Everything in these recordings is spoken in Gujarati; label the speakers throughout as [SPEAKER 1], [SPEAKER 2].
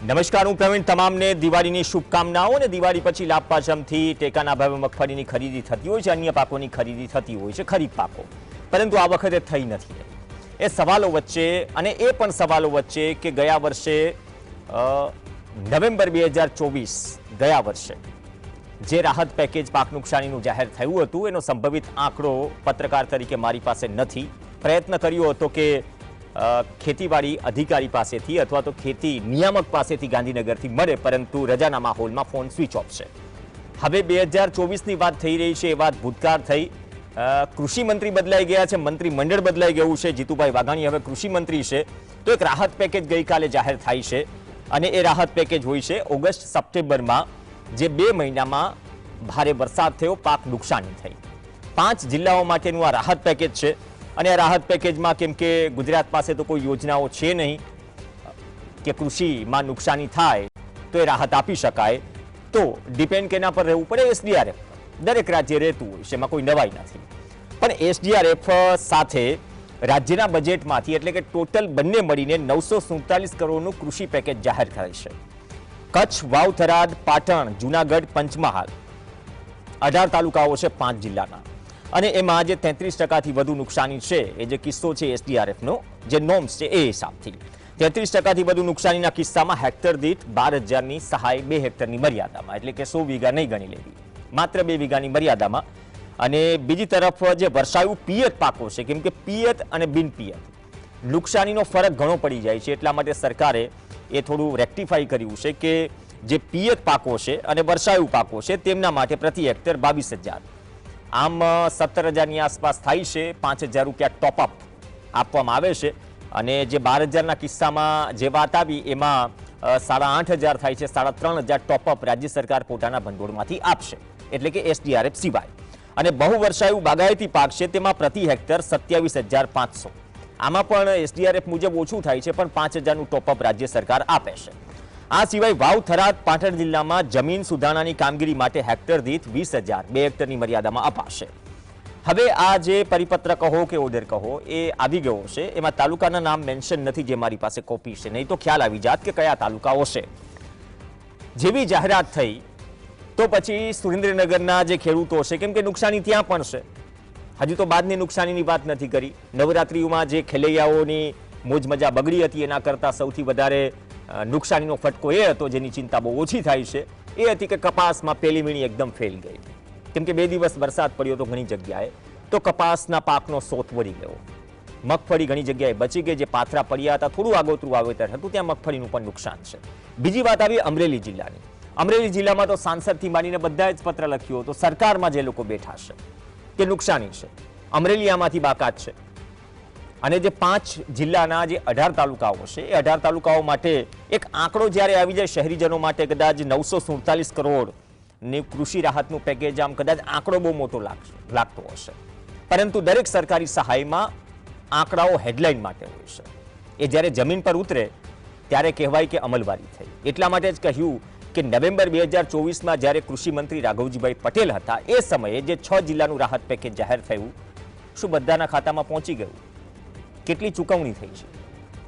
[SPEAKER 1] નમસ્કાર, હું પ્રવીણ. તમામને દિવાળીની શુભકામનાઓ. અને દિવાળી પછી લાભ પાચમથી ટેકાના ભાવે મગફળીની ખરીદી થતી હોય છે, અન્ય પાકોની ખરીદી થતી હોય છે, ખરીફ પાકો, પરંતુ આ વખતે થઈ નથી. એ સવાલો વચ્ચે અને એ પણ સવાલો વચ્ચે કે ગયા વર્ષે નવેમ્બર 2024 ગયા વર્ષે જે રાહત પેકેજ પાક નુકસાનીનું જાહેર થયું હતું એનો સંભવિત આંકડો પત્રકાર તરીકે મારી પાસે નથી. પ્રયત્ન કર્યો હતો કે ખેતીવાડી અધિકારી પાસેથી અથવા તો ખેતી નિયામક પાસેથી ગાંધીનગરથી મળે, પરંતુ રજાના માહોલમાં ફોન સ્વિચ ઓફ છે. હવે 2024ની વાત થઈ રહી છે, એ વાત ભૂતકાળ થઈ. કૃષિ મંત્રી બદલાઈ ગયા છે, મંત્રીમંડળ બદલાઈ ગયું છે. જીતુભાઈ વાઘાણી હવે કૃષિ મંત્રી છે. તો એક રાહત પેકેજ ગઈકાલે જાહેર થાય છે અને એ રાહત પેકેજ હોય છે ઓગસ્ટ સપ્ટેમ્બરમાં, જે 2 મહિનામાં ભારે વરસાદ થયો, પાક નુકસાની થઈ. 5 જિલ્લાઓ માટેનું આ રાહત પેકેજ છે. અને આ રાહત પેકેજમાં કેમ કે ગુજરાત પાસે તો કોઈ યોજનાઓ છે નહીં કે કૃષિમાં નુકસાની થાય તો એ રાહત આપી શકાય, તો ડિપેન્ડ કેના પર રહેવું પડે? એસડીઆરએફ. દરેક રાજ્ય રહેતું હોય છે, એમાં કોઈ નવાઈ નથી. પણ એસડીઆરએફ સાથે રાજ્યના બજેટમાંથી એટલે કે ટોટલ બંને મળીને 947 કરોડનું કૃષિ પેકેજ જાહેર થાય છે. કચ્છ, વાવ, થરાદ, પાટણ, જૂનાગઢ, પંચમહાલ 18 તાલુકાઓ છે 5 જિલ્લાના. અને એમાં જે 33%થી વધુ નુકસાની છે, એ જે કિસ્સો છે એસડીઆરએફનો જે નોર્મ્સ છે એ હિસાબથી 33%થી વધુ નુકસાનીના કિસ્સામાં હેક્ટર દીઠ 12,000ની સહાય 2 હેક્ટરની મર્યાદામાં, એટલે કે 100 વીઘા નહીં ગણી લેવી, માત્ર 2 વીઘાની મર્યાદામાં. અને બીજી તરફ જે વર્ષાયુ પિયત પાકો છે, કેમ કે પિયત અને બિન પિયત નુકસાનીનો ફરક ઘણો પડી જાય છે, એટલા માટે સરકારે એ થોડું રેક્ટિફાઈ કર્યું છે કે જે પિયત પાકો છે અને વર્ષાયુ પાકો છે તેમના માટે પ્રતિ હેક્ટર 22,000, આમ 17,000ની આસપાસ થાય છે. 5,000 રૂપિયા ટોપઅપ આપવામાં આવે છે. અને જે 12,000ના કિસ્સામાં જે વાત આવી એમાં 8,500 થાય છે. 3,500 ટોપઅપ રાજ્ય સરકાર પોતાના ભંડોળમાંથી આપશે, એટલે કે એસડીઆરએફ સિવાય. અને બહુ વર્ષાયુ બાગાયતી પાક છે તેમાં પ્રતિ હેક્ટર 27,500, આમાં પણ એસડીઆરએફ મુજબ ઓછું થાય છે, પણ 5,000નું ટોપઅપ રાજ્ય સરકાર આપે છે. આ સિવાય વાવ, થરાદ, પાટણ જિલ્લામાં જમીન સુધારણાની કામગીરી માટે હેક્ટર દીઠ 20,000 2 હેક્ટરની મર્યાદામાં અપાશે. હવે આ જે પરિપત્ર કહો કે ઓર્ડર કહો એ આવી ગયો છે, એમાં તાલુકાના નામ મેન્શન નથી, જે મારી પાસે કોપી છે, નહીં તો ખ્યાલ આવી જાત કે કયા તાલુકાઓ છે. જેવી જાહેરાત થઈ તો પછી સુરેન્દ્રનગરના જે ખેડૂતો છે, કેમ કે નુકસાની ત્યાં પણ છે, હજુ તો બાદની નુકસાનીની વાત નથી કરી. નવરાત્રિઓમાં જે ખેલૈયાઓની મોજ મજા બગડી હતી એના કરતાં સૌથી વધારે નુકસાનીનો ફટકો એ હતો, જેની ચિંતા બહુ ઓછી થાય છે, એ હતી કે કપાસમાં પહેલી વીણી એકદમ ફેલ ગઈ. કેમ કે 2 દિવસ વરસાદ પડ્યો તો ઘણી જગ્યાએ, તો કપાસના પાકનો સોથ વળી ગયો. મગફળી ઘણી જગ્યાએ બચી ગઈ, જે પાથરા પડ્યા હતા, થોડું આગોતરું વાવેતર હતું, ત્યાં મગફળીનું પણ નુકસાન છે. બીજી વાત આવી અમરેલી જિલ્લાની. અમરેલી જિલ્લામાં તો સાંસદથી માંડીને બધા જ પત્ર લખ્યો હતો, સરકારમાં જે લોકો બેઠા છે કે નુકસાની છે, અમરેલી આમાંથી બાકાત છે. અને જે 5 જિલ્લાના જે 18 તાલુકાઓ છે, એ 18 તાલુકાઓ માટે એક આંકડો જ્યારે આવી જાય શહેરીજનો માટે, કદાચ 947 કરોડની કૃષિ રાહતનું પેકેજ, આમ કદાચ આંકડો બહુ મોટો લાગતો હશે, પરંતુ દરેક સરકારી સહાયમાં આંકડાઓ હેડલાઇન માટે હોય છે. એ જ્યારે જમીન પર ઉતરે ત્યારે કહેવાય કે અમલવારી થઈ. એટલા માટે જ કહ્યું કે નવેમ્બર 2024માં જ્યારે કૃષિ મંત્રી રાઘવજીભાઈ પટેલ હતા, એ સમયે જે 6 જિલ્લાનું રાહત પેકેજ જાહેર થયું, શું બધાના ખાતામાં પહોંચી ગયું? કેટલી ચૂકવણી થઈ છે?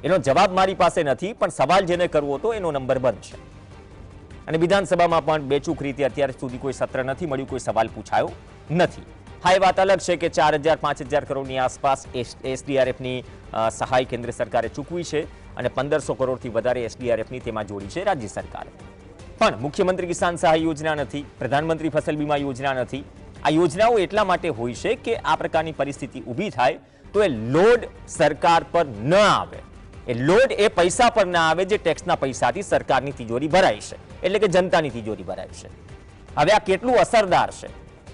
[SPEAKER 1] એનો જવાબ મારી પાસે નથી, પણ સવાલ જેને કરવો હતો એનો નંબર બંધ છે. અને વિધાનસભામાં પણ બેચૂક રીતે અત્યાર સુધી કોઈ સત્ર નથી મળ્યું, કોઈ સવાલ પૂછાયો નથી. હા, એ વાત અલગ છે કે 4,000-5,000 કરોડની આસપાસ એસડીઆરએફની સહાય કેન્દ્ર સરકારે ચૂકવી છે અને 1,500 કરોડથી વધારે એસડીઆરએફની તેમાં જોડી છે રાજ્ય સરકારે. પણ મુખ્યમંત્રી કિસાન સહાય યોજના નથી, પ્રધાનમંત્રી ફસલ બીમા યોજના નથી. આ યોજનાઓ એટલા માટે હોય છે કે આ પ્રકારની પરિસ્થિતિ ઊભી થાય તો એ લોડ સરકાર પર ન આવે, એ લોડ એ પૈસા પર ના આવે જે ટેક્સના પૈસાથી સરકારની તિજોરી ભરાય છે, એટલે કે જનતાની તિજોરી ભરાય છે. હવે આ કેટલું અસરદાર છે?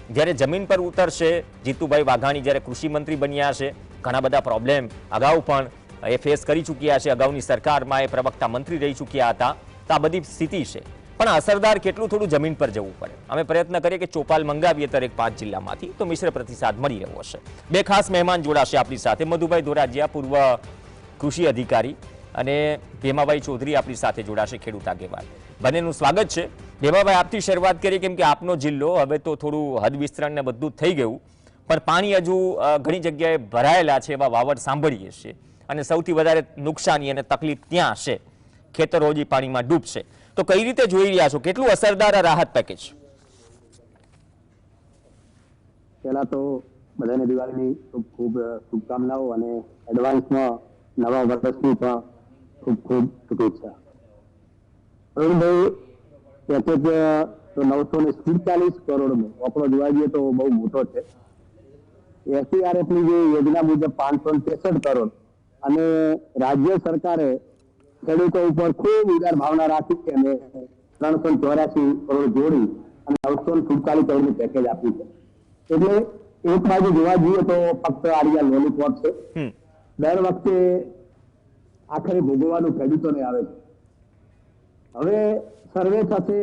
[SPEAKER 1] જ્યારે જમીન પર ઉતરશે, જીતુભાઈ વાઘાણી જ્યારે કૃષિ મંત્રી બન્યા છે, ઘણા બધા પ્રોબ્લેમ અગાઉ પણ એ ફેસ કરી ચૂક્યા છે, અગાઉની સરકારમાં એ પ્રવક્તા મંત્રી રહી ચૂક્યા હતા, તો આ બધી સ્થિતિ છે. પણ અસરદાર કેટલું, થોડું જમીન પર જવું પડે. અમે પ્રયત્ન કરીએ કે ચોપાલ મંગાવીએ દરેક 5 જિલ્લામાંથી, તો મિશ્ર પ્રતિસાદ મળી રહ્યો હશે. 2 ખાસ મહેમાન જોડાશે આપણી સાથે. મધુભાઈ ધોરાજીયા, પૂર્વ કૃષિ અધિકારી, અને ભેમાભાઈ ચૌધરી આપણી સાથે જોડાશે, ખેડૂત આગેવાન. બંનેનું સ્વાગત છે. ભેમાભાઈ, આપથી શરૂઆત કરીએ, કેમ કે આપનો જિલ્લો હવે તો થોડું હદ વિસ્તરણ ને બધું થઈ ગયું, પણ પાણી હજુ ઘણી જગ્યાએ ભરાયેલા છે, એવા વાવડ સાંભળીએ છીએ, અને સૌથી વધારે નુકસાની અને તકલીફ ત્યાં છે. ખેતરો હજી પાણીમાં ડૂબશે. તો કઈ રીતે જોઈ રહ્યા છો, કેટલું અસરદાર આ રાહત પેકેજ?
[SPEAKER 2] પહેલા તો બધાને દિવાળીની ખૂબ ખૂબ શુભકામનાઓ અને એડવાન્સમાં નવા વર્ષની પણ ખૂબ ખૂબ શુભેચ્છા. અરુણભાઈ, પેકેજ તો 947 કરોડનો આપણો જોવા જઈએ તો બહુ મોટો છે. એસડીઆરએફની જે યોજના મુજબ 563 કરોડ અને રાજ્ય સરકારે ખેડૂતો ઉપર ખૂબ ઉદાર ભાવના રાખી અને 384 કરોડ જોડી અને 947 કરોડનું પેકેજ આપ્યું છે. એટલે એક બાજુ જોવા જઈએ તો ફક્ત આરિયા લોલીપોપ છે. દર વખતે આખરે ભોગવવાનું ખેડૂતોને આવે છે. હવે સર્વે થશે,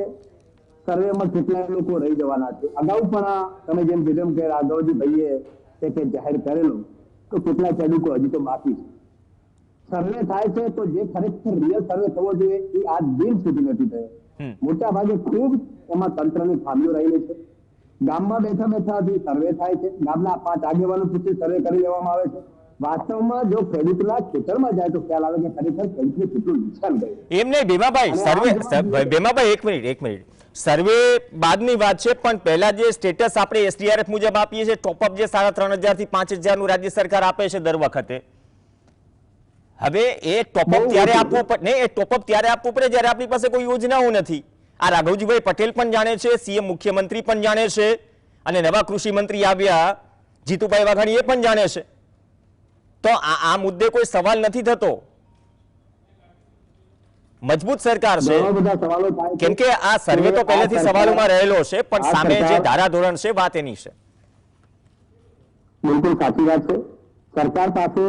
[SPEAKER 2] સર્વેમાં કેટલાય લોકો રહી જવાના છે. અગાઉ પણ તમે જેમ કીધું કે રાઘવજી ભાઈએ પેકેજ જાહેર કરેલું તો કેટલાય ખેડૂતો હજી તો બાકી છે. સર્વે થાય છે તો જે ખરેખર રિયલ સર્વે થવો જોઈએ એ આજ દિન સુધી નથી થયો. મોટા ભાગે ખૂબ એમાં તંત્રની ખામીઓ રહેલી છે. ગામમાં બેઠા બેઠા સર્વે થાય છે, ગામના 5 આગેવાનો પૂછી સર્વે કરી લેવામાં આવે છે. વાસ્તવમાં જો ખેડૂતના ખેતરમાં જાય તો ખ્યાલ આવે કે ખરેખર ખેડૂતને કેટલું નુકસાન થયું.
[SPEAKER 1] એમ નહીં ભીમાભાઈ, ભીમાભાઈ એક મિનિટ સર્વે બાદની વાત છે, પણ પહેલા જે સ્ટેટસ આપણે એસડીઆરએફ મુજબ આપીએ છીએ, ટોપઅપ જે 3,500 થી 5,000 નું રાજ્ય સરકાર આપે છે દર વખતે, હવે એ ટોપઅપ ત્યારે આપવું પડે ને, એ ટોપઅપ ત્યારે આપવું પડે જ્યારે આપણી પાસે કોઈ યોજનાઓ નથી. આ રાઘવજીભાઈ પટેલ પણ જાણે છે, સીએમ મુખ્યમંત્રી પણ જાણે છે, અને નવા કૃષિ મંત્રી આવ્યા જીતુભાઈ વાઘાણી એ પણ જાણે છે. તો આ મુદ્દે કોઈ સવાલ નથી થતો. મજબૂત સરકાર છે, કેમ કે આ સર્વે તો પહેલેથી સવાલોમાં રહેલો છે, પણ સામે જે ધારાધોરણ છે વાત એની છે.
[SPEAKER 2] બિલકુલ સાચી વાત છે. સરકાર પાસે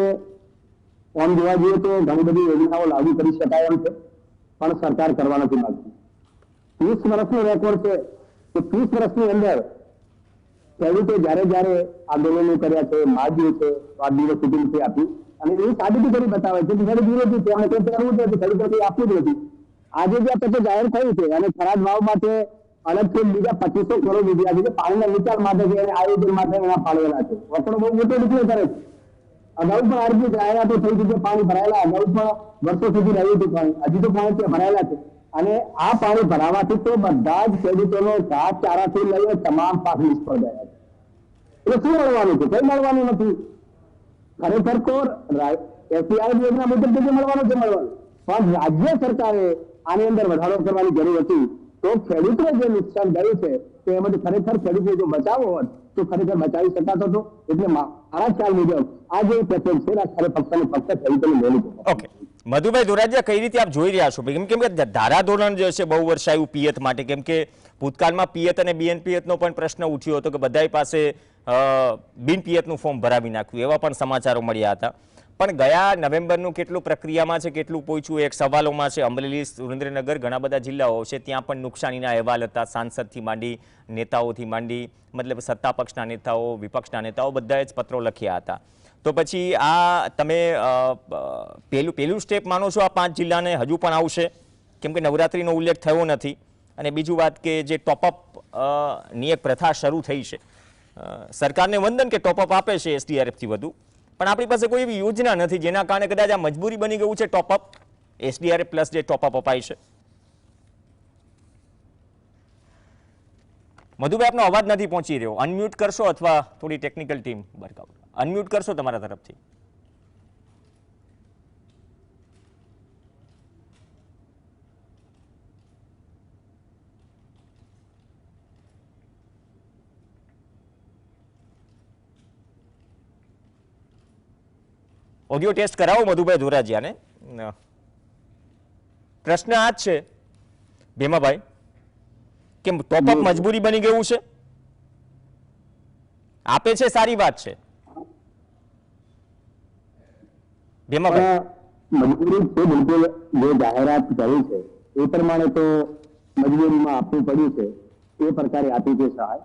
[SPEAKER 2] આમ જોવા જઈએ તો ઘણી બધી યોજનાઓ લાગુ કરી શકાય એમ છે, પણ સરકાર કરવા નથી માંગતી. 30 વર્ષનો રેકોર્ડ છે કે 30 વર્ષની અંદર ખેડૂતો જ્યારે જ્યારે આંદોલનો કર્યા છે, માગ્યું છે, આ દિવસ સુધી આપી અને એ સાબિતી કરી બતાવે છે કે ખેડૂત વિરોધી છે, અને કંઈ કરવું નથી, ખેડૂતો કંઈ આપવું જ નથી. આજે જે પેકેજ જાહેર થયું છે અને ખરાબ ભાવ માટે અલગથી બીજા 2500 કરોડ રૂપિયા છે પાણીના નિકાલ માટે છે અને આયોજન માટે એના ફાળવેલા છે. વપરો બહુ મોટો ડિક્લેર કરે છે. અગાઉ પણ આરજી જાહેરાતો થઈ હતી, પાણી ભરાયેલા અગાઉ પણ વર્ષો સુધી રહ્યું હતું પાણી, હજી તો પાણી ત્યાં ભરાયેલા છે. અને આ પાણી ભરાવાથી તો બધા જ ખેડૂતોનો ઘાસચારાથી લઈને તમામ પાક નિષ્ફળ ગયા છે. એટલે શું મળવાનું છે? કઈ મળવાનું નથી. ખરેખર તો એસડીઆરએફ યોજના મુજબ જે મળવાનું છે મળવાનું, પણ રાજ્ય સરકારે આની અંદર વધારો કરવાની જરૂર હતી. તો ખેડૂતોને જે નુકસાન થયું છે તો એમાંથી ખરેખર ખેડૂતો જો બચાવો હોત તો ખરેખર બચાવી શકાતો હતો. એટલે મારા ખ્યાલ મુજબ આ જે પેકેજ છે ફક્ત ખેડૂતોને લેવું છે.
[SPEAKER 1] ઓકે, મધુભાઈ ધોરાજીયા, કઈ રીતે આપ જોઈ રહ્યા છો? કેમ કે ધારાધોરણ જે છે બહુ વર્ષાયું પિયત માટે, કેમ કે ભૂતકાળમાં પિયત અને બીએનપિયતનો પણ પ્રશ્ન ઉઠ્યો હતો કે બધા પાસે બિન પિયતનું ફોર્મ ભરાવી નાખ્યું, એવા પણ સમાચારો મળ્યા હતા. પણ ગયા નવેમ્બરનું કેટલું પ્રક્રિયામાં છે, કેટલું પહોંચ્યું, એક સવાલોમાં છે. અમરેલી, સુરેન્દ્રનગર, ઘણા બધા જિલ્લાઓ છે, ત્યાં પણ નુકસાનીના અહેવાલ હતા. સાંસદથી માંડી, નેતાઓથી માંડી, મતલબ સત્તા પક્ષના નેતાઓ, વિપક્ષના નેતાઓ બધાએ જ પત્રો લખ્યા હતા. તો પછી આ તમે પહેલું સ્ટેપ માનો છો આ 5 જિલ્લાને હજુ પણ આવશે? કેમ કે નવરાત્રીનો ઉલ્લેખ થયો નથી. અને બીજું વાત કે જે ટોપઅપ ની એક પ્રથા શરૂ થઈ છે, સરકારને વંદન કે ટોપઅપ આપે છે એસડીઆરએફથી વધુ, પણ આપણી પાસે કોઈ એવી યોજના નથી જેના કારણે કદાચ આ મજબૂરી બની ગયું છે ટોપઅપ, એસડીઆરએફ પ્લસ જે ટોપઅપ અપાય છે. મધુભાઈ, આપનો અવાજ નથી પહોંચી રહ્યો. અનમ્યુટ કરશો અથવા થોડી ટેકનિકલ ટીમ વર્કઆઉટ અનમ્યુટ કરશો તમારા તરફથી. ઓડિયો ટેસ્ટ કરાવો મધુભાઈ ધોરાજીયાને. પ્રશ્ન આ જ છે ભીમાભાઈ કે ટોપઅપ મજબૂરી બની ગયું છે? આપે છે સારી વાત છે ભીમાભાઈ.
[SPEAKER 2] મજબૂરી છે બિલકુલ. જે જાહેરાત કરી છે એ પ્રમાણે તો મજબૂરીમાં આપવું પડ્યું છે. એ પ્રકારે આપી છે સહાય.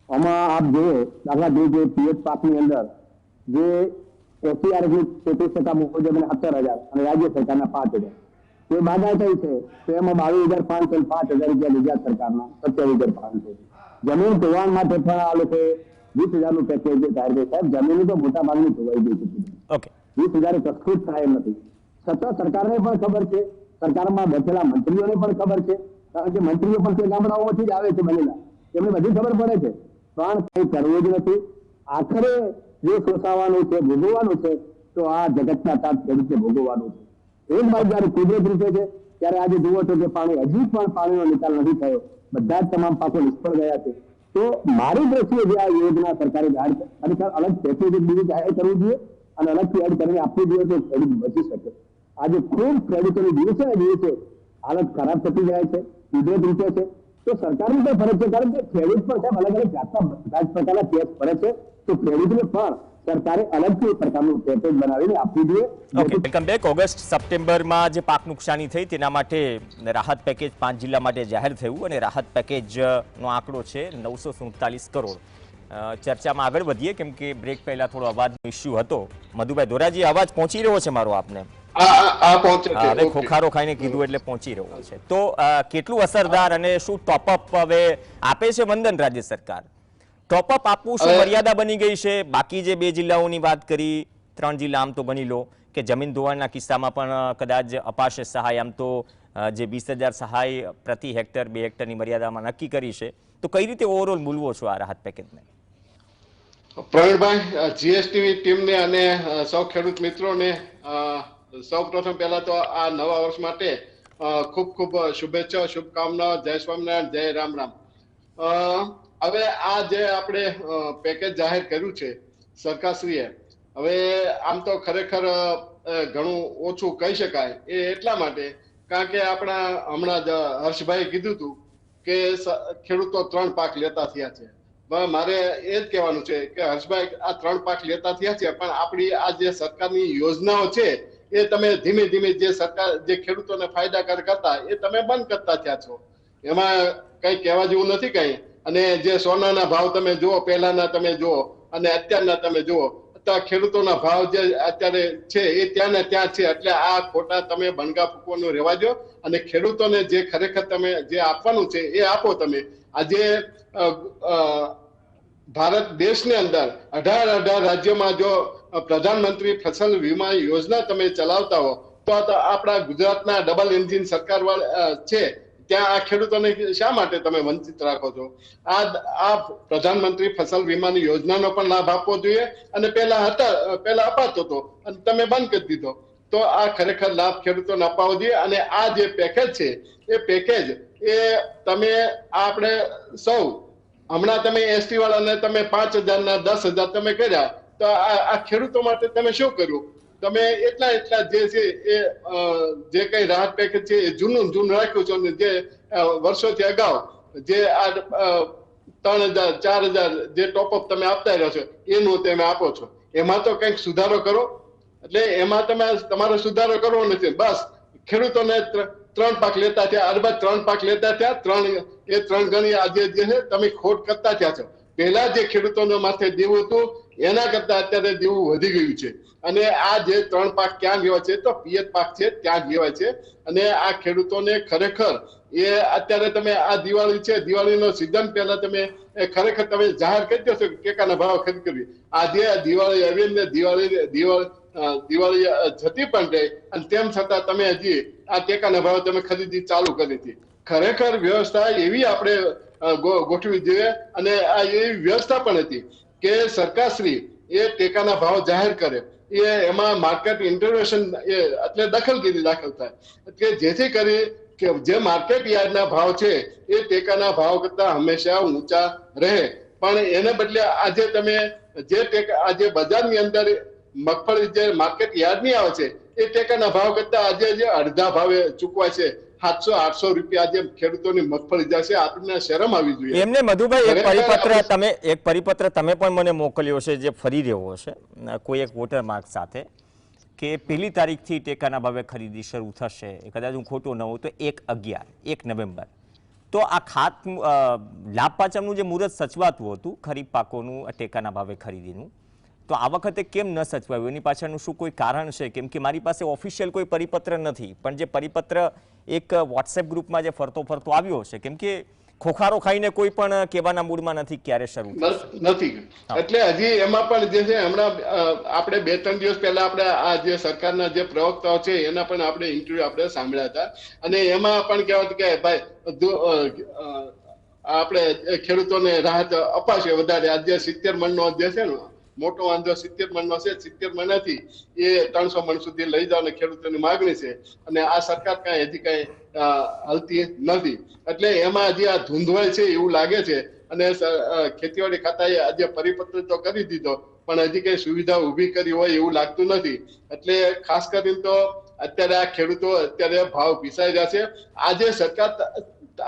[SPEAKER 2] આમાં આપ જોઈએ દાખલા તરીકે પીએચ પાકની અંદર જે એસડીઆરએફની 33% મુજબ 17,000 અને રાજ્ય સરકારના 5,000 એ બાગાયતી છે તો એમાં 22,500 અને 5,000 રૂપિયા ગુજરાત સરકારના 27,500. જમીન ધોવાણ માટે પણ આ લોકો 20,000 નું પેકેજ જાહેર કર્યું. સાહેબ, જમીન તો મોટા ભાગની ધોવાઈ ગઈ છે.
[SPEAKER 1] ઓકે,
[SPEAKER 2] 20,000 કશું જ થાય એમ નથી. છતાં સરકારને પણ ખબર છે સરકારમાં બેઠેલા મંત્રીઓને પણ ખબર છે, કારણ કે મંત્રીઓ પણ તે ગામડાઓમાંથી જ આવે છે બનેલા, એમને બધી ખબર પડે છે, પણ કંઈ કરવું જ નથી. આખરે જે શોષાવાનું છે, ભોગવવાનું છે, તો આ જગતના તાત ખેડૂતે ભોગવવાનું છે. એક બાજુ જયારે કુદરત રૂપે છે, ત્યારે આજે જુઓ છો કે પાણી હજી પણ પાણીનો નિકાલ નથી થયો, બધા જ તમામ પાકો નિષ્ફળ ગયા છે. તો મારી દ્રષ્ટિએ જે આ યોજના સરકારે ખરેખર અલગ પેકેજ બીજું જાહેર કરવું જોઈએ અને અલગથી એડ કરીને આપવું જોઈએ, તો ખેડૂત બચી શકે. આજે ખૂબ ખેડૂતોની દિવસે ને દિવસે હાલત ખરાબ થતી જાય છે, કુદરત રૂપે છે, તો સરકારની પણ ફરજ છે, કારણ કે ખેડૂત પર સાહેબ અલગ અલગ જાતના પ્રકારના કેસ પડે છે, તો ખેડૂતને પણ સરકારે અલગથી એક પ્રકારનું પેકેજ બનાવીને આપવું જોઈએ.
[SPEAKER 1] Okay, welcome back. ઓગસ્ટ સપ્ટેમ્બરમાં જે પાક નુકસાની થઈ તેના માટે રાહત પેકેજ 5 જિલ્લા માટે જાહેર થયું અને રાહત પેકેજનો આંકડો છે 947 કરોડ. ચર્ચામાં આગળ વધીએ, કેમ કે બ્રેક પહેલા થોડો અવાજનો ઇસ્યુ હતો. મધુભાઈ ધોરાજી, અવાજ પહોંચી રહ્યો છે મારો આપને? હવે ખોખારો ખાઈને કીધું એટલે પહોંચી રહ્યો છે. તો કેટલું અસરદાર અને શું ટોપઅપ હવે આપે છે વંદન રાજ્ય સરકાર? ટોપઅપ આપવું શું મર્યાદા બની ગઈ છે? બાકી જે 2 જિલ્લાઓની વાત કરી, 3 જિલ્લા આમ તો બની લો કે જમીન ધોવાણના કિસ્સામાં પણ કદાચ અપાશે સહાય, આમ તો જે 20,000 સહાય પ્રતિ હેક્ટર 2 હેક્ટરની મર્યાદામાં નક્કી કરી છે, તો કઈ રીતે ઓવરઓલ મૂલવો છો આ રાહત પેકેજને?
[SPEAKER 3] પ્રવીણભાઈ, જીએસટી ટીમને અને સૌ ખેડૂત મિત્રોને સૌ પ્રથમ પહેલા તો આ નવા વર્ષ માટે ખૂબ ખૂબ શુભેચ્છાઓ, શુભકામનાઓ. જય સ્વામિનારાયણ, જય રામ રામ. હવે આ જે આપણે પેકેજ જાહેર કર્યું છે સરકારશ્રીએ, હવે આમ તો ખરેખર ઘણું ઓછું કહી શકાય. એ એટલા માટે કારણ કે આપણા હમણાં જ હર્ષભાઈ કીધું હતું કે ખેડૂતો 3 પાક લેતા થયા છે. મારે એ જ કહેવાનું છે કે હર્ષભાઈ, આ 3 પાક લેતા થયા છે, પણ આપણી આ જે સરકારની યોજનાઓ છે એ તમે ધીમે ધીમે જે સરકાર જે ખેડૂતોને ફાયદાકારક હતા એ તમે બંધ કરતા થયા છો. એમાં કઈ કહેવા જેવું નથી કઈ. અને જે સોનાના ભાવ તમે જુઓ, પહેલાના તમે જુઓ અને અત્યારના તમે જુઓ, ખેડૂતોના ભાવ જે અત્યારે છે એ ત્યાં ને ત્યાં છે. એટલે આ ખોટા તમે બણગા ફૂકવાનું રહેવા દો અને ખેડૂતોને જે ખરેખર તમે જે આપવાનું છે એ આપો. તમે આજે ભારત દેશની અંદર 18 રાજ્યોમાં જો પ્રધાનમંત્રી ફસલ વીમા યોજના તમે ચલાવતા હો, તો આપણા ગુજરાતના ડબલ એન્જિન સરકાર છે, ત્યાં આ ખેડૂતોને શા માટે તમે વંચિત રાખો છો? આ પ્રધાનમંત્રી ફસલ વીમાની યોજનાનો પણ લાભ આપવો જોઈએ. અને પહેલા અપાતો હતો અને તમે બંધ કરી દીધો, તો આ ખરેખર લાભ ખેડૂતોને અપાવવો જોઈએ. અને આ જે પેકેજ છે એ પેકેજ એ તમે આપણે સૌ હમણાં તમે એસટી વાળાને તમે 5,000 ના 10,000 તમે કર્યા, તો આ ખેડૂતો માટે તમે શું કર્યું? તમે એટલા જે છે એ જે કઈ રાહત પેકેજ છે એ જૂનું રાખ્યું છે. અને જે વર્ષોથી અગાઉ જે આ 3,000 4,000 જે ટોપઅપ તમે આપતા રહ્યો છો એનું તમે આપો છો. એમાં તો કંઈક સુધારો કરો. એટલે એમાં તમે તમારો સુધારો કરવો નથી. બસ ખેડૂતોને 3 પાક લેતા થયા, અરબા 3 પાક લેતા થયા, 3 ગણી આજે જે છે તમે ખોટ કરતા થયા છો. પહેલા જે ખેડૂતોના માથે દેવું હતું એના કરતા અત્યારે દેવું વધી ગયું છે. અને આ જે 3 પાક ક્યાં લેવાય છે? તો પિયત પાક છે ત્યાં જ લેવાય છે. અને આ ખેડૂતોને ખરેખર એ અત્યારે તમે આ દિવાળી છે, દિવાળીનો સિઝન પહેલા તમે ખરેખર તમે જાહેર કરી દો છો કે ટેકાના ભાવ ખરીદ કરવી. આજે દિવાળી આવી ને દિવાળી જતી પણ રહી અને તેમ છતાં તમે હજી આ ટેકાના ભાવ તમે ખરીદી ચાલુ કરી હતી. ખરેખર વ્યવસ્થા એવી આપણે ગોઠવી જોઈએ. અને આ એવી વ્યવસ્થા પણ હતી કે સરકારશ્રી એ ટેકાના ભાવ જાહેર કરે, એમાં માર્કેટ ઇન્ટરવેન્શન એટલે દખલગીરી દાખલ થાય કે જેથી કરી કે જે માર્કેટ યાર્ડના ભાવ છે એ ટેકાના ભાવ કરતા હંમેશા ઊંચા રહે. પણ એને બદલે આજે તમે આજે બજારની અંદર મગફળી જે માર્કેટ યાર્ડની આવે છે એ ટેકાના ભાવ કરતા આજે જે અડધા ભાવે ચૂકવાય છે. 700-800 રૂપિયા જે ખેડૂતોની મગફળી જાય છે, આપણને શરમ આવી જોઈએ.
[SPEAKER 1] એમને મધુભાઈ એક પરિપત્ર તમે પણ મને મોકલ્યો છે જે ફરી રહ્યો છે કોઈ એક વોટર માર્ક સાથે, કે 1 તારીખથી ટેકાના ભાવે ખરીદી શરૂ થશે. કદાચ હું ખોટો ન હોઉં તો 1 નવેમ્બર. તો આ લાભ પાચમનું જે મુહૂર્ત સચવાતું હતું ખરીફ પાકોનું ટેકાના ભાવે ખરીદીનું, તો આ વખતે કેમ ન સચવાયું? એની પાછળનું શું કોઈ કારણ છે? કેમ કે મારી પાસે ઓફિશિયલ કોઈ પરિપત્ર નથી, પણ જે પરિપત્ર એક વોટ્સએપ ગ્રુપમાં જે ફરતો આવ્યો છે, કેમ કે ખોખારો ખાઈને કોઈ પણ કહેવાના મૂડમાં નથી ક્યારે શરૂ
[SPEAKER 3] નથી. એટલે હજી એમાં પણ જે છે હમણાં આપણે 2-3 દિવસ પહેલા આપણે આ જે સરકારના જે પ્રવક્તાઓ છે એના પણ આપણે ઇન્ટરવ્યુ આપણે સાંભળ્યા હતા અને એમાં પણ કહેવાતું કે ભાઈ આપણે ખેડૂતોને રાહત અપાશે વધારે. આજે 70 મણનો જે છે ને મોટો વાંધો 70 મણનો છે, 70 મણથી એ 300 મણ સુધી લઈ જવાની ખેડૂતોની માગણી છે અને આ સરકાર કાંઈ હજી કાંઈ હલતી નથી. એટલે એમાં હજી આ ધૂંધવાય છે એવું લાગે છે અને ખેતીવાડી ખાતાએ આજે પરિપત્ર તો કરી દીધો પણ હજી કઈ સુવિધા ઊભી કરી હોય એવું લાગતું નથી. એટલે ખાસ કરીને તો અત્યારે આ ખેડૂતો અત્યારે ભાવ પીસાઈ રહ્યા છે. આજે સરકાર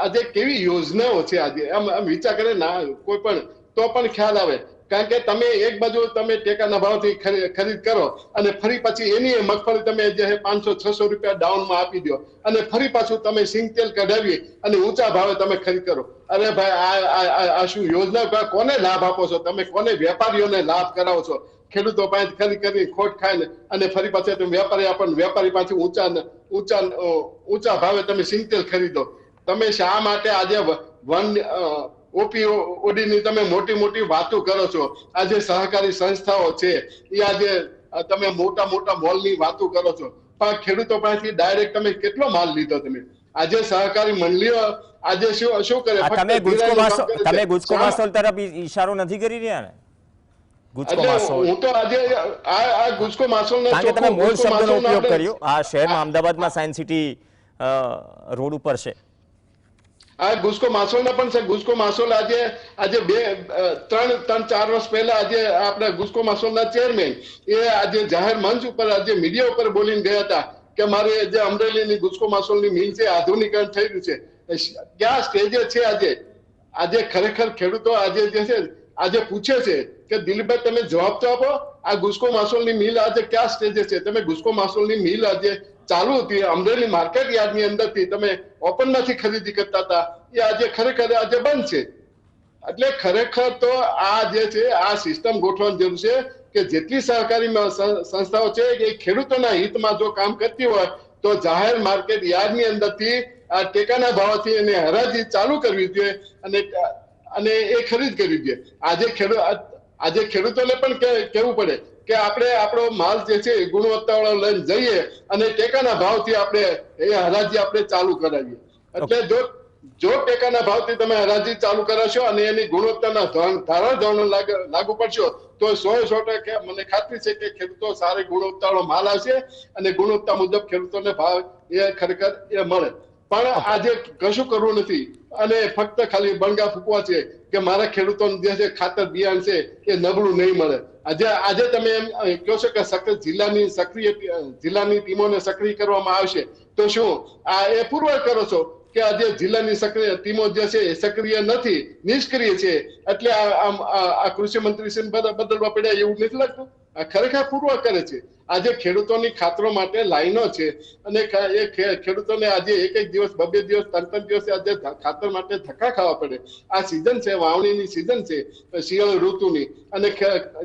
[SPEAKER 3] આજે કેવી યોજનાઓ છે આજે આમ વિચાર કરે ના કોઈ પણ તો પણ ખ્યાલ આવે. કારણ કે તમે એક બાજુ તમે ટેકાના ભાવથી ખરીદ કરો અને ફરી પછી એની મગફળી તમે જે 500-600 રૂપિયા ડાઉનમાં આપી દો અને ફરી પાછું તમે સિંગ તેલ કઢાવી અને ઊંચા ભાવે તમે ખરીદ કરો. અરે ભાઈ આ શું યોજના, કોને લાભ આપો છો તમે? કોને વેપારીઓને લાભ કરાવો છો? ખેડૂતો પાસે ખરીદ કરી ખોટ ખાય ને અને ફરી પાછા તમે વેપારી આપો, વેપારી પાછું ઊંચા ભાવે તમે સિંગ તેલ ખરીદો. તમે શા માટે આજે ઓપીઓડીની તમે મોટી મોટી વાતો કરો છો? આજે સહકારી સંસ્થાઓ છે એ આજે તમે મોટા મોટા મોલની વાતો કરો છો પણ ખેડૂતો પાસેથી ડાયરેક્ટ તમે કેટલો માલ લીધો? તમે આજે સહકારી મંડળીઓ આજે શું કરે?
[SPEAKER 1] તમે ગુજકો માસોલ તરફ ઈશારો નથી કરી રહ્યા ને? ગુજકો માસોલ
[SPEAKER 3] હું તો આજે આ ગુજકો માસોલનો
[SPEAKER 1] કારણ કે તમે મોલ શબ્દનો ઉપયોગ કર્યો. આ શહેરમાં અમદાવાદમાં સાયન્સ સિટી રોડ ઉપર છે
[SPEAKER 3] આ ગુજકો માસોલના પણ છે. ગુજકો માસોલ આજે 3-4 વર્ષ પહેલા આજે આપણા ગુજકો માસોલના ચેરમેન એ આજે જાહેર મંચ ઉપર આજે મીડિયા ઉપર બોલીને ગયા હતા કે મારે જે અમરેલીની ગુજકો માસોલની મિલ છે આધુનિકરણ થઈ રહ્યું છે. ક્યાં સ્ટેજે છે આજે ખરેખર ખેડૂતો આજે જે છે આજે પૂછે છે કે દિલીપભાઈ તમે જવાબ તો આપો. આ ગુજકો માસોલની મિલ આજે ક્યાં સ્ટેજે છે? તમે ગુજકો માસોલની મિલ આજે ચાલુ હતી અમરેલી માર્કેટ યાર્ડની અંદરથી તમે ઓપનમાંથી ખરીદી કરતા હતા એ આજે ખરેખર આજે બંધ છે. એટલે ખરેખર તો આ જે છે આ સિસ્ટમ ગોઠવવાની જરૂર છે કે જેટલી સહકારી સંસ્થાઓ છે એ ખેડૂતોના હિતમાં જો કામ કરતી હોય તો જાહેર માર્કેટ યાર્ડની અંદરથી આ ટેકાના ભાવથી એને હરાજી ચાલુ કરવી જોઈએ અને એ ખરીદ કરવી જોઈએ. આજે ખેડૂતોને પણ કહેવું પડે કે આપણે આપણો માલ જે છે ગુણવત્તાવાળો લઈને જઈએ અને ટેકાના ભાવથી આપણે એ હરાજી આપણે ચાલુ કરાવીએ. એટલે જો ટેકાના ભાવથી તમે હરાજી ચાલુ કરાવશો અને એની ગુણવત્તાના ધારાધોરણો લાગુ પડશો તો 100% મને ખાતરી છે કે ખેડૂતો સારી ગુણવત્તાવાળો માલ આવશે અને ગુણવત્તા મુજબ ખેડૂતોને ભાવ એ ખરેખર એ મળે. પણ આજે કશું કરવું નથી અને ફક્ત ખાલી બણગા ફૂંકવા છે કે મારા ખેડૂતોને જે છે ખાતર બિયારણ છે એ નબળું નહીં મળે. આજે તમે એમ કહો છો કે જિલ્લાની ટીમોને સક્રિય કરવામાં આવશે તો શું આ એ પુરવાર કરો છો કે આજે જિલ્લાની સક્રિય ટીમો જે છે એ સક્રિય નથી, નિષ્ક્રિય છે એટલે આ કૃષિ મંત્રી બદલવા પડ્યા એવું નથી લાગતું? આ ખરેખર પુરવાર કરે છે. આજે ખેડૂતોની ખાતરો માટે લાઈનો છે અને એ ખેડૂતોને આજે એક દિવસ 2 દિવસ 3 દિવસ આજે ખાતર માટે ધક્કા ખાવા પડે. આ સિઝન છે, વાવણીની સિઝન છે શિયાળુ ઋતુની અને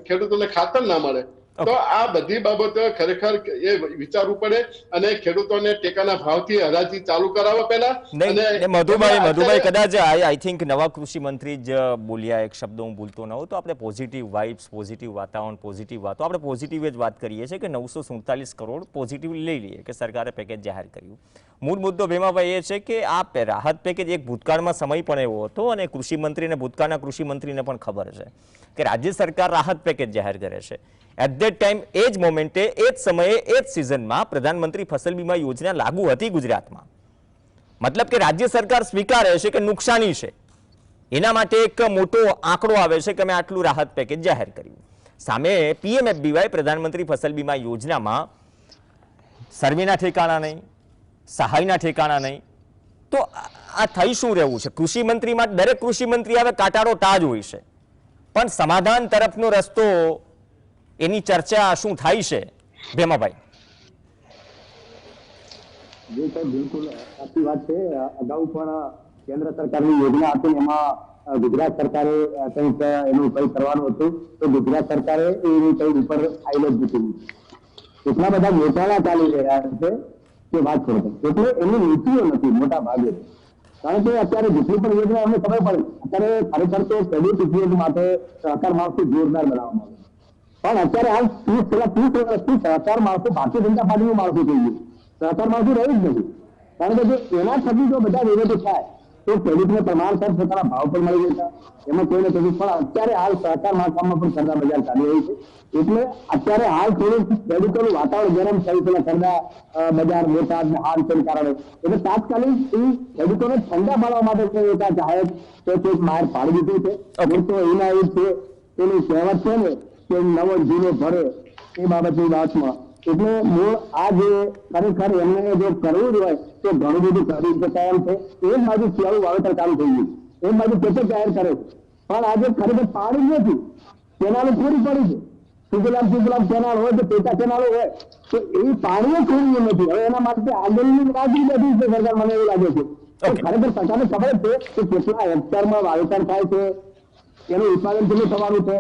[SPEAKER 3] ખેડૂતોને ખાતર ના મળે તો આ બધી બાબતો ખરેખર એ વિચારવું પડે અને ખેડૂતોને ટેકાના ભાવથી હરાજી ચાલુ કરાવવા પહેલા.
[SPEAKER 1] અને મધુભાઈ કદાચ આઈ થિંક નવા કૃષિ મંત્રી જ બોલ્યા એક શબ્દ હું ભૂલતો ન હોઉં તો આપણે પોઝિટિવ વાઇબ્સ, પોઝિટિવ વાતાવરણ, પોઝિટિવ વાતો આપણે પોઝિટિવ જ વાત કરીએ છીએ કે 947 કરોડ પોઝિટિવ લઈ લઈએ કે સરકારે પેકેજ જાહેર કર્યું. મૂળ મુદ્દો ભીમાભાઈ એ છે કે આ રાહત પેકેજ એક ભૂતકાળમાં સમય પણ એવો હતો અને કૃષિ મંત્રીને ભૂતકાળના કૃષિ મંત્રીને પણ ખબર છે કે રાજ્ય સરકાર રાહત પેકેજ જાહેર કરે છે. એટ ધેટ ટાઈમ એ જ મોમેન્ટે એ જ સમયે એ જ સિઝનમાં પ્રધાનમંત્રી ફસલ બીમા યોજના લાગુ હતી ગુજરાતમાં. મતલબ કે રાજ્ય સરકાર સ્વીકારે છે કે નુકસાની છે એના માટે એક મોટો આંકડો આવે છે કે અમે આટલું રાહત પેકેજ જાહેર કર્યું. સામે પીએમએફબીવાય પ્રધાનમંત્રી ફસલ બીમા યોજનામાં સર્વેના ઠેકાણા નહીં, સહાયના ઠેકાણા નહીં. તો આ થઈ શું રહેવું છે? કૃષિ મંત્રીમાં દરેક કૃષિ મંત્રી હવે કાંટાળો તાજ હોય છે પણ સમાધાન તરફનો રસ્તો એની ચર્ચા શું થાય છે ભેમાભાઈ?
[SPEAKER 2] જી સાહેબ, બિલકુલ સાચી વાત છે. અગાઉ પણ કેન્દ્ર સરકારની યોજના હતી એમાં ગુજરાત સરકારે કંઈક એનું કંઈ કરવાનું હતું તો ગુજરાત સરકારે એની કંઈ ઉપર ફાઇલ જ મૂકી. એટલા બધા ગોટાળા ચાલી રહ્યા છે કે વાત કરો એટલે એની નીતિઓ નથી મોટા ભાગે. કારણ કે અત્યારે જેટલી પણ યોજના અમને ખબર પડે અત્યારે ખરેખર તો ખેડૂત ઉપયોગ માટે સહકાર માળખું જોરદાર બનાવવામાં આવે, પણ અત્યારે હાલ 30 વર્ષથી સહકાર માળખું ભારતીય જનતા પાર્ટીનું માળખું થઈ ગયું, સહકાર માળખું રહ્યું જ નથી. કારણ કે જો એના થકી જો બધા વિરોધો થાય તો ખેડૂતને પ્રમાણસર પોતાના ભાવ પણ મળી જતા, એમાં કોઈને કશું. પણ અત્યારે હાલ સહકાર માળખામાં પણ ખરડા બજાર ચાલી રહી છે, એટલે અત્યારે હાલ થોડું ખેડૂતોનું વાતાવરણ ગરમ થયું છે ખરડા બજાર બોટાદ ને હાલ તેના કારણે. એટલે તાત્કાલિક એ ખેડૂતોને ઠંડા પાડવા માટે એક જાહેર એક બહાર પાડી દીધું છે. તો એના એવું છે એની કહેવત છે ને કે નવો જૂનો ભરે, એ બાબતની વાતમાં એટલે મૂળ આ જે ખરેખર એમને જો કરવું જ હોય તો ઘણું બધું કરી શકાય એમ છે. એક બાજુ શિયાળું વાવેતર ચાલુ થઈ ગયું, એક બાજુ પેટે જાહેર કરે છે, પણ આજે ખરેખર પાણી જ નથી, કેનાલો પૂરી પડી છે. સુજલામ કેનાલ હોય તો પેટા કેનાલો હોય તો એ પાણી ખોરવું નથી. હવે એના માટે આગળની બાજુ બધી છે સરકાર, મને એવું લાગે છે. ખરેખર સરકારને ખબર છે કે કેટલા હેક્ટરમાં વાવેતર થાય છે, એનું ઉત્પાદન કેટલું થવાનું છે.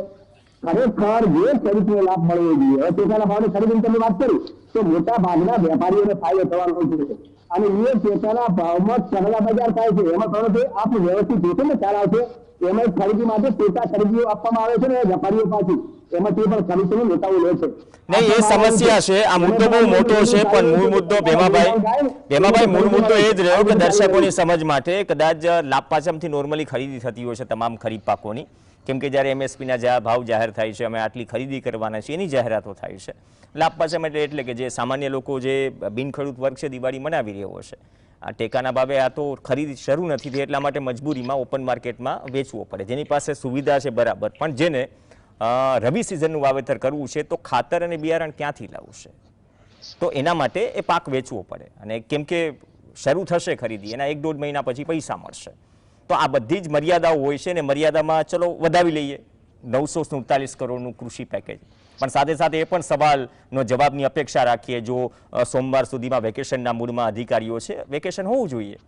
[SPEAKER 2] ખરેખર જે ખેડૂતને લાભ મળવો જોઈએ. હવે ટેકાના ભાવની ખરીદીની તમે વાત કરી તો મોટા ભાગના વેપારીઓને ફાયદો થવાનો છે, અને એ ટેકાના ભાવમાં ચલણા બજાર થાય છે. એમાં પરંતુ આપણે વ્યવસ્થિત જોશે ને ખ્યાલ આવશે, એમાં ખરીદી માટે ટેકા ખરીદીઓ આપવામાં આવે છે ને વેપારીઓ પાછી એમાંથી પણ ખેડૂતોને નેતાઓ લે છે.
[SPEAKER 1] નહીં, એ સમસ્યા છે. આ મુદ્દો બહુ મોટો છે, પણ મૂળ મુદ્દો ભેમાભાઈ મૂળ મુદ્દો એ જ રહ્યો કે દર્શકોની સમજ માટે કદાચ લાભ પાચમથી નોર્મલી ખરીદી થતી હોય છે તમામ ખરીફ પાકોની, કેમ કે જ્યારે એમએસપીના ભાવ જાહેર થાય છે, અમે આટલી ખરીદી કરવાના છે, એની જાહેરાતો થાય છે. લાભ પાચમ એટલે કે જે સામાન્ય લોકો જે બિનખેડૂત વર્ગ છે દિવાળી મનાવી રહ્યો છે, આ ટેકાના ભાવે આ તો ખરીદી શરૂ નથી થઈ, એટલા માટે મજબૂરીમાં ઓપન માર્કેટમાં વેચવો પડે. જેની પાસે સુવિધા છે બરાબર, પણ જેને રવિ સિઝનનું વાવેતર કરવું છે તો ખાતર અને બિયારણ ક્યાંથી લાવવું છે, તો એના માટે એ પાક વેચવો પડે. અને કેમ કે શરૂ થશે ખરીદી, એના 1-1.5 મહિના પછી પૈસા મળશે, તો આ બધી જ મર્યાદાઓ હોય છે ને. મર્યાદામાં ચલો વધાવી લઈએ 947 કરોડનું કૃષિ પેકેજ, પણ સાથે સાથે એ પણ સવાલનો જવાબની અપેક્ષા રાખીએ, જો સોમવાર સુધીમાં વેકેશનના મૂડમાં અધિકારીઓ છે, વેકેશન હોવું જોઈએ,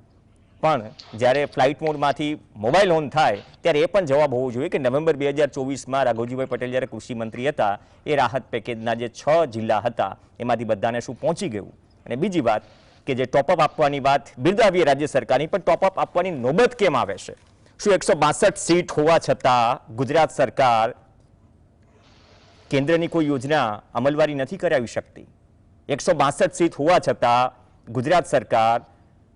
[SPEAKER 1] પણ જ્યારે ફ્લાઇટ મોડમાંથી મોબાઈલ ઓન થાય ત્યારે એ પણ જવાબ હોવો જોઈએ કે નવેમ્બર 2024માં રાઘવજીભાઈ પટેલ જ્યારે કૃષિ મંત્રી હતા, એ રાહત પેકેજના જે 6 જિલ્લા હતા એમાંથી બધાને શું પહોંચી ગયું. અને બીજી વાત કે જે ટોપઅપ આપવાની વાત બિરદાવીએ રાજ્ય સરકારની, પણ ટોપઅપ આપવાની નોબત કેમ આવે છે? શું 162 સીટ હોવા છતાં ગુજરાત સરકાર કેન્દ્રની કોઈ યોજના અમલવારી નથી કરાવી શકતી? 162 સીટ હોવા છતાં ગુજરાત સરકાર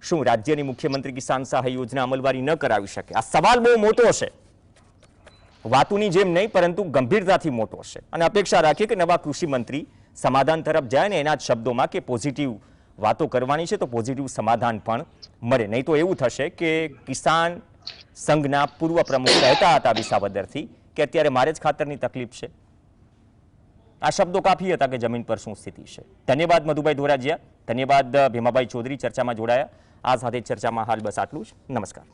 [SPEAKER 1] શું રાજ્યની મુખ્યમંત્રી કિસાન સહાય યોજના અમલવારી ન કરાવી શકે? આ સવાલ બહુ મોટો છે, વાતુની જેમ નહીં પરંતુ ગંભીરતાથી મોટો છે. અને અપેક્ષા રાખીએ કે નવા કૃષિ મંત્રી સમાધાન તરફ જાય ને એના જ શબ્દોમાં કે પોઝિટિવ વાતો કરવાની છે તો પોઝિટિવ સમાધાન પણ મળે. નહીં તો એવું થશે કે કિસાન સંઘના પૂર્વ પ્રમુખ કહેતા હતા વિસાવદરથી કે અત્યારે મારે જ ખાતરની તકલીફ છે. આ શબ્દો કાફી હતા કે જમીન પર શું સ્થિતિ છે. ધન્યવાદ મધુભાઈ ધોરાજીયા, ધન્યવાદ ભીમાભાઈ ચૌધરી ચર્ચામાં જોડાયા. આ સાથે ચર્ચામાં હાલ બસ આટલું જ. નમસ્કાર.